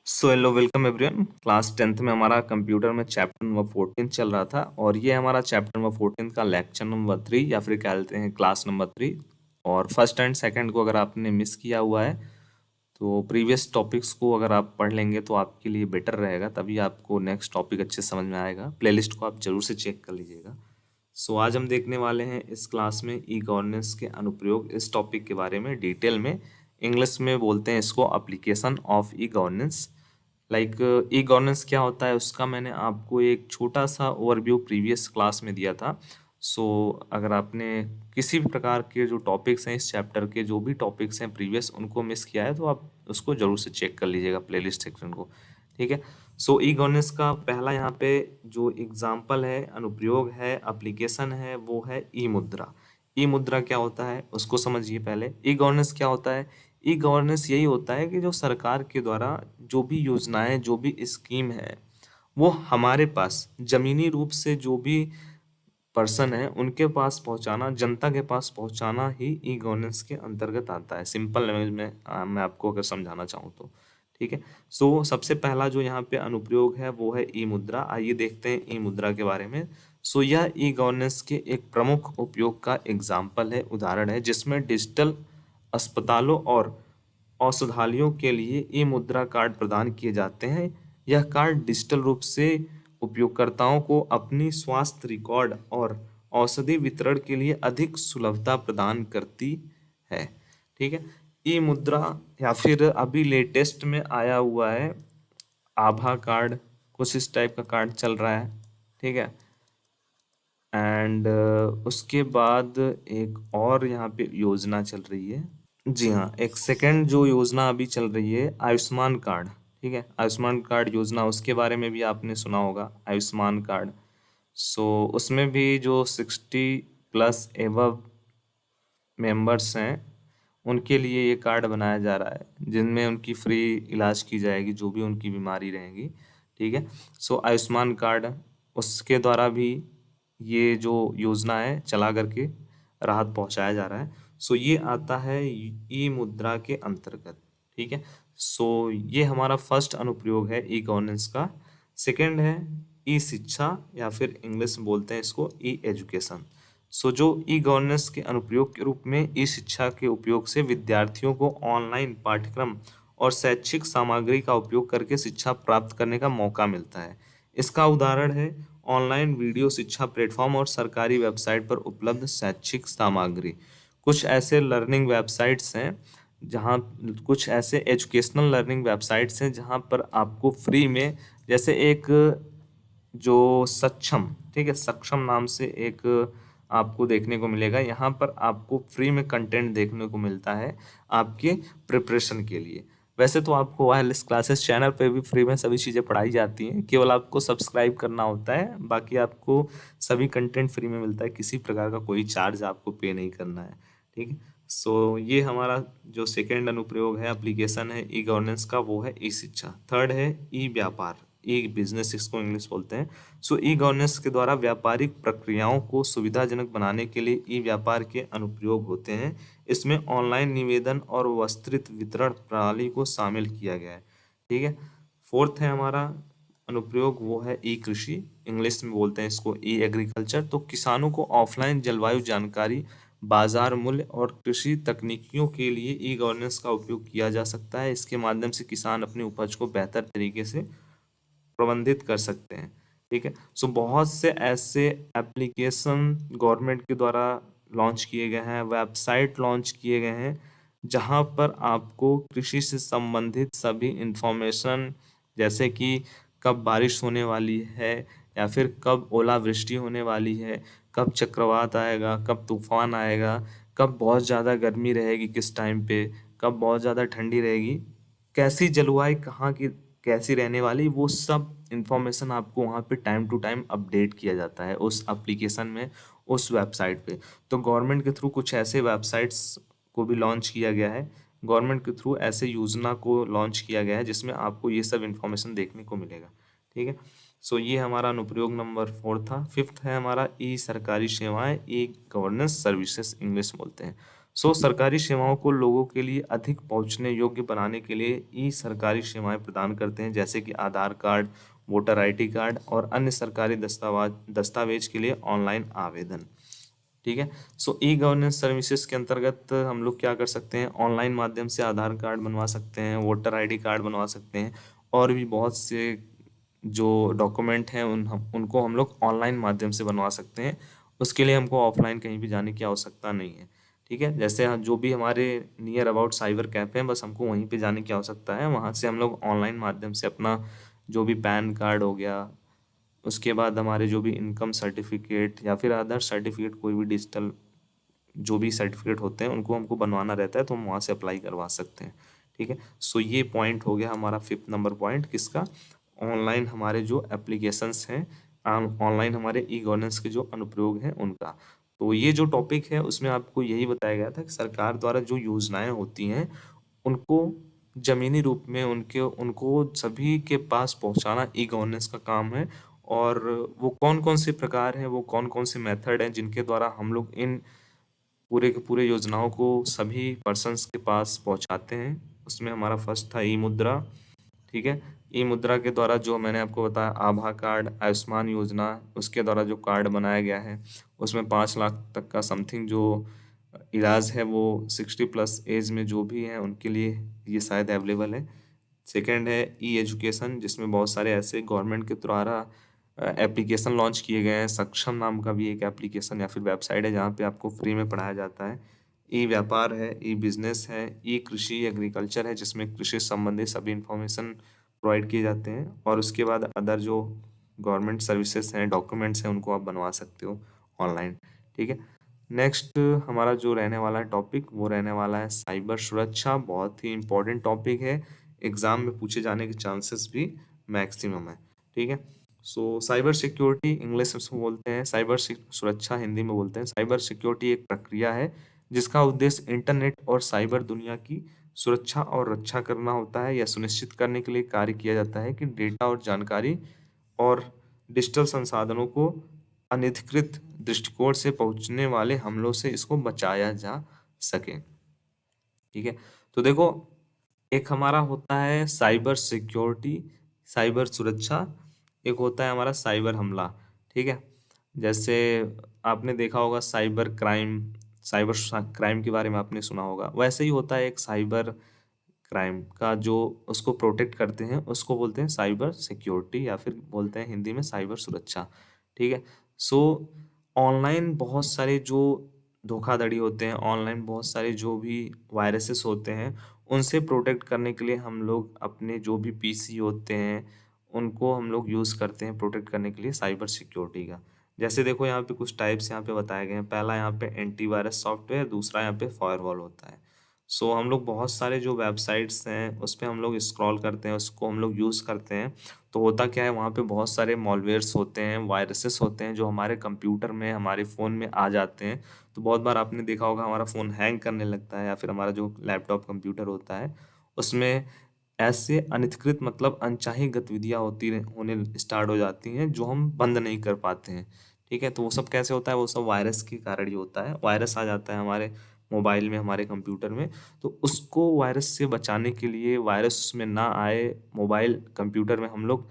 So hello welcome everyone. Class 10th में हमारा computer में चैप्टर नंबर 14 चल रहा था और ये हमारा चैप्टर नंबर 14 का लेक्चर नंबर 3 या फिर क्या कहते हैं क्लास नंबर 3। और फर्स्ट एंड सेकंड को अगर आपने मिस किया हुआ है तो प्रीवियस टॉपिक्स को अगर आप पढ़ लेंगे तो आपके लिए बेटर रहेगा, तभी आपको नेक्स्ट टॉपिक अच्छे समझ में आएगा। प्लेलिस्ट को आप जरूर से चेक कर लीजिएगा। सो आज हम देखने वाले हैं इस क्लास में ई गवर्नेंस के अनुप्रयोग, इस टॉपिक के बारे में डिटेल में। इंग्लिश में बोलते हैं इसको application of e governance. Like e governance क्या होता है उसका मैंने आपको एक छोटा सा ओवरव्यू प्रीवियस क्लास में दिया था। सो अगर आपने किसी भी प्रकार के जो टॉपिक्स हैं इस चैप्टर के, जो भी टॉपिक्स हैं प्रीवियस, उनको मिस किया है तो आप उसको जरूर से चेक कर लीजिएगा प्लेलिस्ट सेक्शन को। ठीक है। सो ई गवर्नेंस का पहला यहाँ पे जो एग्जाम्पल है, अनुप्रयोग है, एप्लीकेशन है, वो है ई मुद्रा। ई मुद्रा क्या होता है उसको समझिए पहले। ई गवर्नेंस क्या होता है? ई गवर्नेंस यही होता है कि जो सरकार के द्वारा जो भी योजनाएं, जो भी स्कीम है, वो हमारे पास जमीनी रूप से जो भी पर्सन है उनके पास पहुंचाना, जनता के पास पहुंचाना ही ई गवर्नेंस के अंतर्गत आता है। सिंपल लैंग्वेज में मैं आपको अगर समझाना चाहूँ तो। ठीक है। सो सबसे पहला जो यहाँ पे अनुप्रयोग है वो है ई मुद्रा। आइए देखते हैं ई मुद्रा के बारे में। सो यह ई गवर्नेंस के एक प्रमुख उपयोग का एग्जाम्पल है, उदाहरण है, जिसमें डिजिटल अस्पतालों और औषधालयों के लिए ई मुद्रा कार्ड प्रदान किए जाते हैं। यह कार्ड डिजिटल रूप से उपयोगकर्ताओं को अपनी स्वास्थ्य रिकॉर्ड और औषधि वितरण के लिए अधिक सुलभता प्रदान करती है। ठीक है। ई मुद्रा या फिर अभी लेटेस्ट में आया हुआ है आभा कार्ड, कुछ इस टाइप का कार्ड चल रहा है। ठीक है। एंड उसके बाद एक और यहाँ पे योजना चल रही है। जी हाँ, एक सेकंड जो योजना अभी चल रही है आयुष्मान कार्ड। ठीक है। आयुष्मान कार्ड योजना, उसके बारे में भी आपने सुना होगा, आयुष्मान कार्ड। सो उसमें भी जो 60+ एबव मेंबर्स हैं उनके लिए ये कार्ड बनाया जा रहा है, जिनमें उनकी फ्री इलाज की जाएगी जो भी उनकी बीमारी रहेगी। ठीक है। सो आयुष्मान कार्ड, उसके द्वारा भी ये जो योजना है चला करके राहत पहुंचाया जा रहा है। सो ये आता है ई मुद्रा के अंतर्गत। ठीक है। सो ये हमारा फर्स्ट अनुप्रयोग है ई गवर्नेंस का। सेकंड है ई शिक्षा या फिर इंग्लिश में बोलते हैं इसको ई एजुकेशन। सो जो ई गवर्नेंस के अनुप्रयोग के रूप में ई शिक्षा के उपयोग से विद्यार्थियों को ऑनलाइन पाठ्यक्रम और शैक्षिक सामग्री का उपयोग करके शिक्षा प्राप्त करने का मौका मिलता है। इसका उदाहरण है ऑनलाइन वीडियो शिक्षा प्लेटफॉर्म और सरकारी वेबसाइट पर उपलब्ध शैक्षिक सामग्री। कुछ ऐसे लर्निंग वेबसाइट्स हैं जहाँ, कुछ ऐसे एजुकेशनल लर्निंग वेबसाइट्स हैं जहाँ पर आपको फ्री में, जैसे एक जो सक्षम, ठीक है, सक्षम नाम से एक आपको देखने को मिलेगा। यहाँ पर आपको फ्री में कंटेंट देखने को मिलता है आपके प्रिपरेशन के लिए। वैसे तो आपको वायरलेस क्लासेस चैनल पे भी फ्री में सभी चीज़ें पढ़ाई जाती हैं, केवल आपको सब्सक्राइब करना होता है, बाकी आपको सभी कंटेंट फ्री में मिलता है, किसी प्रकार का कोई चार्ज आपको पे नहीं करना है। ठीक है। सो ये हमारा जो सेकेंड अनुप्रयोग है, एप्लीकेशन है ई गवर्नेंस का, वो है ई शिक्षा। थर्ड है ई व्यापार, ई बिजनेस इसको इंग्लिश बोलते हैं। सो ई गवर्नेंस के द्वारा व्यापारिक प्रक्रियाओं को सुविधाजनक बनाने के लिए ई व्यापार के अनुप्रयोग होते हैं। इसमें ऑनलाइन निवेदन और विस्तृत वितरण प्रणाली को शामिल किया गया है। ठीक है। फोर्थ है हमारा अनुप्रयोग, वो है ई कृषि, इंग्लिश में बोलते हैं इसको ई एग्रीकल्चर। तो किसानों को ऑफलाइन जलवायु जानकारी, बाजार मूल्य और कृषि तकनीकियों के लिए ई गवर्नेंस का उपयोग किया जा सकता है। इसके माध्यम से किसान अपनी उपज को बेहतर तरीके से प्रबंधित कर सकते हैं। ठीक है। सो बहुत से ऐसे एप्लीकेशन गवर्नमेंट के द्वारा लॉन्च किए गए हैं, वेबसाइट लॉन्च किए गए हैं, जहां पर आपको कृषि से संबंधित सभी इंफॉर्मेशन, जैसे कि कब बारिश होने वाली है या फिर कब ओलावृष्टि होने वाली है, कब चक्रवात आएगा, कब तूफान आएगा, कब बहुत ज़्यादा गर्मी रहेगी किस टाइम पे, कब बहुत ज़्यादा ठंडी रहेगी, कैसी जलवायु कहाँ की कैसी रहने वाली, वो सब इंफॉर्मेशन आपको वहाँ पे टाइम टू टाइम अपडेट किया जाता है उस एप्लीकेशन में, उस वेबसाइट पे। तो गवर्नमेंट के थ्रू कुछ ऐसे वेबसाइट्स को भी लॉन्च किया गया है, गवर्नमेंट के थ्रू ऐसे योजना को लॉन्च किया गया है जिसमें आपको ये सब इंफॉर्मेशन देखने को मिलेगा। ठीक है। सो ये हमारा अनुप्रयोग नंबर 4 था। फिफ्थ है हमारा ई सरकारी सेवाएं, ई गवर्नेंस सर्विसेज इंग्लिश बोलते हैं। सरकारी सेवाओं को लोगों के लिए अधिक पहुंचने योग्य बनाने के लिए ई सरकारी सेवाएं प्रदान करते हैं, जैसे कि आधार कार्ड, वोटर आईडी कार्ड और अन्य सरकारी दस्तावेज के लिए ऑनलाइन आवेदन। ठीक है। ई गवर्नेंस सर्विसेज के अंतर्गत हम लोग क्या कर सकते हैं, ऑनलाइन माध्यम से आधार कार्ड बनवा सकते हैं, वोटर आईडी कार्ड बनवा सकते हैं, और भी बहुत से जो डॉक्यूमेंट हैं उनको हम लोग ऑनलाइन माध्यम से बनवा सकते हैं। उसके लिए हमको ऑफलाइन कहीं भी जाने की आवश्यकता नहीं है। ठीक है। जैसे जो भी हमारे नियर अबाउट साइबर कैफे हैं, बस हमको वहीं पे जाने की आवश्यकता है, वहाँ से हम लोग ऑनलाइन माध्यम से अपना जो भी पैन कार्ड हो गया, उसके बाद हमारे जो भी इनकम सर्टिफिकेट या फिर अदर सर्टिफिकेट, कोई भी डिजिटल जो भी सर्टिफिकेट होते हैं उनको हमको बनवाना रहता है, तो हम वहाँ से अप्लाई करवा सकते हैं। ठीक है। ये पॉइंट हो गया हमारा 5th नंबर पॉइंट, किसका, ऑनलाइन हमारे जो एप्लीकेशंस हैं, ऑनलाइन हमारे ई गवर्नेंस के जो अनुप्रयोग हैं उनका। तो ये जो टॉपिक है उसमें आपको यही बताया गया था कि सरकार द्वारा जो योजनाएं होती हैं उनको जमीनी रूप में उनके उनको सभी के पास पहुंचाना ई गवर्नेंस का काम है। और वो कौन कौन से प्रकार हैं, वो कौन कौन से मेथड हैं जिनके द्वारा हम लोग इन पूरे के पूरे योजनाओं को सभी पर्सन्स के पास पहुंचाते हैं, उसमें हमारा फर्स्ट था ई मुद्रा। ठीक है। ई मुद्रा के द्वारा जो मैंने आपको बताया आभा कार्ड, आयुष्मान योजना, उसके द्वारा जो कार्ड बनाया गया है उसमें 5 लाख तक का समथिंग जो इलाज है वो 60+ एज में जो भी हैं उनके लिए ये शायद अवेलेबल है। सेकंड है ई एजुकेशन, जिसमें बहुत सारे ऐसे गवर्नमेंट के द्वारा एप्लीकेशन लॉन्च किए गए हैं। सक्षम नाम का भी एक एप्लीकेशन या फिर वेबसाइट है जहाँ पे आपको फ्री में पढ़ाया जाता है। ई व्यापार है, ई बिजनेस है, ई कृषि एग्रीकल्चर है, जिसमें कृषि संबंधी सभी इंफॉर्मेशन प्रोवाइड किए जाते हैं। और उसके बाद अदर जो गवर्नमेंट सर्विसेज हैं, डॉक्यूमेंट्स हैं, उनको आप बनवा सकते हो ऑनलाइन। ठीक है। नेक्स्ट हमारा जो रहने वाला टॉपिक वो रहने वाला है साइबर सुरक्षा। बहुत ही इंपॉर्टेंट टॉपिक है, एग्जाम में पूछे जाने के चांसेस भी मैक्सिमम है। ठीक है। साइबर सिक्योरिटी इंग्लिश में बोलते हैं, साइबर सुरक्षा हिंदी में बोलते हैं। साइबर सिक्योरिटी एक प्रक्रिया है जिसका उद्देश्य इंटरनेट और साइबर दुनिया की सुरक्षा और रक्षा करना होता है। यह सुनिश्चित करने के लिए कार्य किया जाता है कि डेटा और जानकारी और डिजिटल संसाधनों को अनधिकृत दृष्टिकोण से पहुंचने वाले हमलों से इसको बचाया जा सके। ठीक है। तो देखो, एक हमारा होता है साइबर सिक्योरिटी, साइबर सुरक्षा, एक होता है हमारा साइबर हमला। ठीक है। जैसे आपने देखा होगा साइबर क्राइम, साइबर क्राइम के बारे में आपने सुना होगा, वैसे ही होता है एक साइबर क्राइम का जो उसको प्रोटेक्ट करते हैं उसको बोलते हैं साइबर सिक्योरिटी, या फिर बोलते हैं हिंदी में साइबर सुरक्षा। ठीक है। सो ऑनलाइन बहुत सारे जो धोखाधड़ी होते हैं, ऑनलाइन बहुत सारे जो भी वायरसेस होते हैं, उनसे प्रोटेक्ट करने के लिए हम लोग अपने जो भी पीसी होते हैं उनको हम लोग यूज़ करते हैं प्रोटेक्ट करने के लिए साइबर सिक्योरिटी का। जैसे देखो यहाँ पे कुछ टाइप्स यहाँ पे बताए गए हैं। पहला यहाँ पे एंटीवायरस सॉफ्टवेयर, दूसरा यहाँ पे फायरवॉल होता है। हम लोग बहुत सारे जो वेबसाइट्स हैं उस पे हम लोग स्क्रॉल करते हैं, उसको हम लोग यूज़ करते हैं, तो होता क्या है, वहाँ पे बहुत सारे मॉलवेयर्स होते हैं, वायरसेस होते हैं जो हमारे कंप्यूटर में, हमारे फ़ोन में आ जाते हैं। तो बहुत बार आपने देखा होगा हमारा फ़ोन हैंग करने लगता है, या फिर हमारा जो लैपटॉप कंप्यूटर होता है उसमें ऐसे अनधिकृत मतलब अनचाही गतिविधियाँ होने स्टार्ट हो जाती हैं जो हम बंद नहीं कर पाते हैं। ठीक है। तो वो सब कैसे होता है, वो सब वायरस के कारण ही होता है। वायरस आ जाता है हमारे मोबाइल में, हमारे कंप्यूटर में, तो उसको वायरस से बचाने के लिए, वायरस उसमें ना आए मोबाइल कंप्यूटर में, हम लोग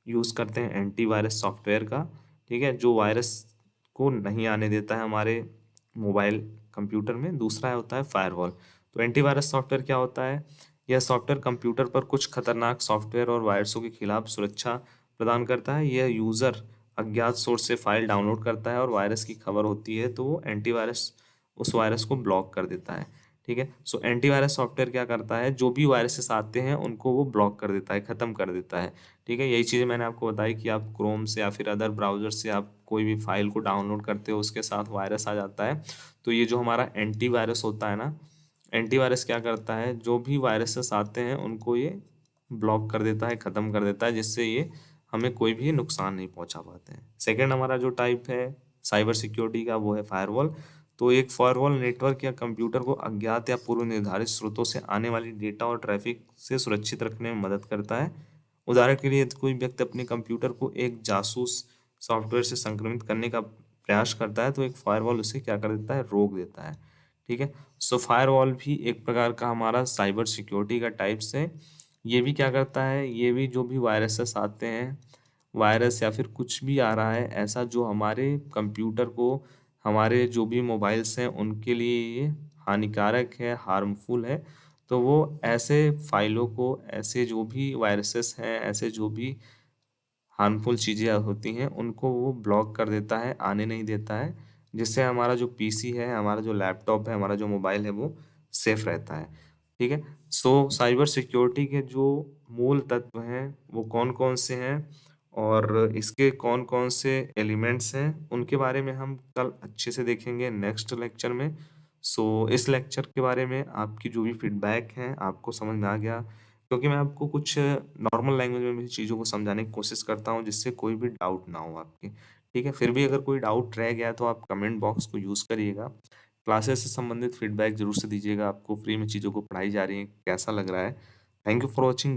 यूज़ करते हैं एंटीवायरस सॉफ्टवेयर का। ठीक है। जो वायरस को नहीं आने देता है हमारे मोबाइल कंप्यूटर में। दूसरा होता है फायरवॉल। तो एंटीवायरस सॉफ्टवेयर क्या होता है, यह सॉफ्टवेयर कंप्यूटर पर कुछ खतरनाक सॉफ्टवेयर और वायरसों के खिलाफ सुरक्षा प्रदान करता है। यह यूज़र अज्ञात सोर्स से फाइल डाउनलोड करता है और वायरस की खबर होती है तो वो एंटीवायरस उस वायरस को ब्लॉक कर देता है। ठीक है। एंटीवायरस सॉफ्टवेयर क्या करता है, जो भी वायरसेस आते हैं उनको वो ब्लॉक कर देता है, ख़त्म कर देता है। ठीक है। यही चीज़ें मैंने आपको बताई कि आप क्रोम से या फिर अदर ब्राउज़र से आप कोई भी फाइल को डाउनलोड करते हो, उसके साथ वायरस आ जाता है, तो ये जो हमारा एंटीवायरस होता है ना, एंटीवायरस क्या करता है, जो भी वायरसेस आते हैं उनको ये ब्लॉक कर देता है, ख़त्म कर देता है, जिससे ये हमें कोई भी नुकसान नहीं पहुंचा पाते हैं। सेकंड हमारा जो टाइप है साइबर सिक्योरिटी का वो है फायरवॉल। तो एक फायरवॉल नेटवर्क या कंप्यूटर को अज्ञात या पूर्व निर्धारित स्रोतों से आने वाली डेटा और ट्रैफिक से सुरक्षित रखने में मदद करता है। उदाहरण के लिए यदि कोई व्यक्ति अपने कंप्यूटर को एक जासूस सॉफ्टवेयर से संक्रमित करने का प्रयास करता है तो एक फायरवॉल उसे क्या कर देता है, रोक देता है। ठीक है। सो फायरवॉल भी एक प्रकार का हमारा साइबर सिक्योरिटी का टाइप्स है। ये भी क्या करता है, ये भी जो भी वायरसेस आते हैं, वायरस या फिर कुछ भी आ रहा है ऐसा जो हमारे कंप्यूटर को, हमारे जो भी मोबाइल्स हैं उनके लिए ये हानिकारक है, हार्मफुल है, तो वो ऐसे फाइलों को, ऐसे जो भी वायरसेस हैं, ऐसे जो भी हार्मफुल चीज़ें होती हैं उनको वो ब्लॉक कर देता है, आने नहीं देता है, जिससे हमारा जो पीसी है, हमारा जो लैपटॉप है, हमारा जो मोबाइल है वो सेफ रहता है। ठीक है। सो साइबर सिक्योरिटी के जो मूल तत्व हैं वो कौन कौन से हैं और इसके कौन कौन से एलिमेंट्स हैं, उनके बारे में हम कल अच्छे से देखेंगे नेक्स्ट लेक्चर में। सो इस लेक्चर के बारे में आपकी जो भी फीडबैक हैं, आपको समझ में आ गया, क्योंकि मैं आपको कुछ नॉर्मल लैंग्वेज में भी चीज़ों को समझाने की कोशिश करता हूँ जिससे कोई भी डाउट ना हो आपके। ठीक है। फिर भी अगर कोई डाउट रह गया तो आप कमेंट बॉक्स को यूज़ करिएगा। क्लासेस से संबंधित फीडबैक जरूर से दीजिएगा, आपको फ्री में चीज़ों को पढ़ाई जा रही है, कैसा लग रहा है। Thank you for watching.